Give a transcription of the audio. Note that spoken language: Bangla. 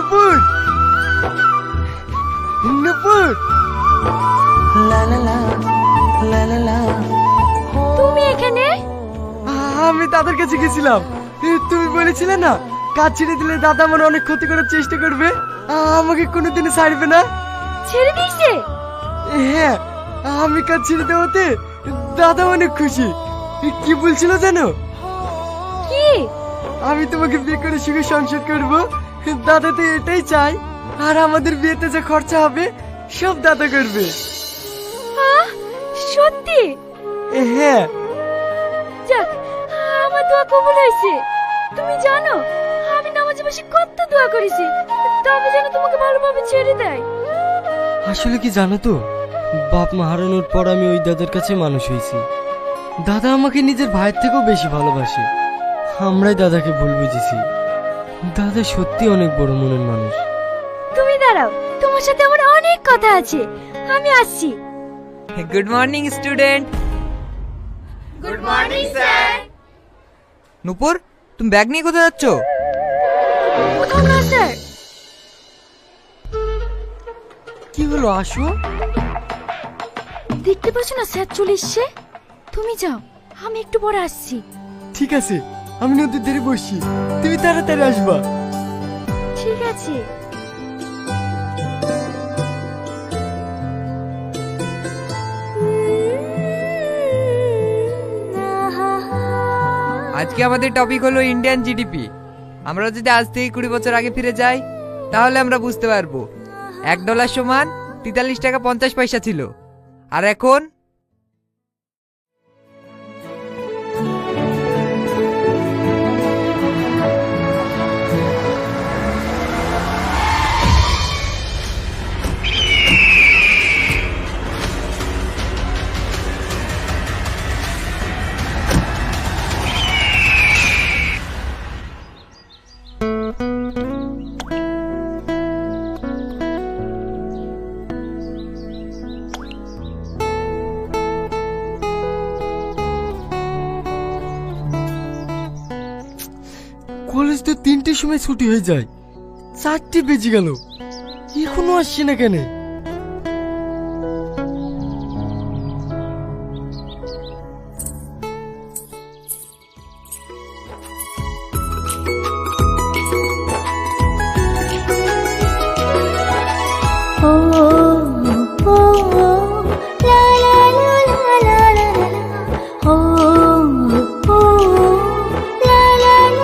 নুপুর, নুপুর। তুমি এখানে? আমি দাদার কাছে গেছিলাম। তুমি বলেছিলে না কাজ ছেড়ে দিলে দাদা আমার অনেক ক্ষতি করার চেষ্টা করবে, আমাকে কোনোদিনও ছাড়বে না। ছেড়ে দিয়েছে? হ্যাঁ, আমি কাজ ছেড়ে দেওয়াতে দাদা অনেক খুশি। কি বলছিল জানো? কি? আমি তোমাকে বিয়ে করে সুখে সংসার করব। দাদা তো এটাই চাই, আর আমাদের বিয়েতে যে খরচা হবে সব দাদা করবে। আহ, সত্যি? হ্যাঁ। যাক, আমার দোয়া কবুল হয়েছে। তুমি জানো আমি নামাজে বসে কত দোয়া করেছি, তবে যেন তোমাকে ভালোভাবে ছেড়ে দেয়। আসলে কি জানো তো, বাপ মা হারানোর পর আমি ওই দাদার কাছে মানুষ হয়েছি। দাদা আমাকে নিজের ভাইয়ের থেকেও বেশি ভালোবাসে। আমরাই দাদাকে ভুল বুঝেছি। দাদা সত্যি অনেক বড় মনের মানুষ। তুমি দাঁড়াও, তোমার সাথে আমার অনেক কথা আছে, আমি আসছি। Good morning student. Good morning sir. Nupur, তুমি ব্যাগ নিয়ে কোথায় যাচ্ছ? কোথাও না স্যার। কি হলো, আসো। দেখতে পাচ্ছ না স্যার চলে এসছে? তুমি যাও, আমি একটু পরে আসছি। ঠিক আছে, আমি নদীর ধারে বসছি, তুমি তাড়াতাড়ি আসবা। ঠিক আছে। আজকে আমাদের টপিক হলো ইন্ডিয়ান জিডিপি। আমরা যদি আজ থেকে 20 বছর আগে ফিরে যাই তাহলে আমরা বুঝতে পারবো $1 সমান 43 টাকা 50 পয়সা ছিল, আর এখন কলেজ তো 3টের সময় ছুটি হয়ে যায়, 4টে বেজে গেল, এখনো আসছে না কেন?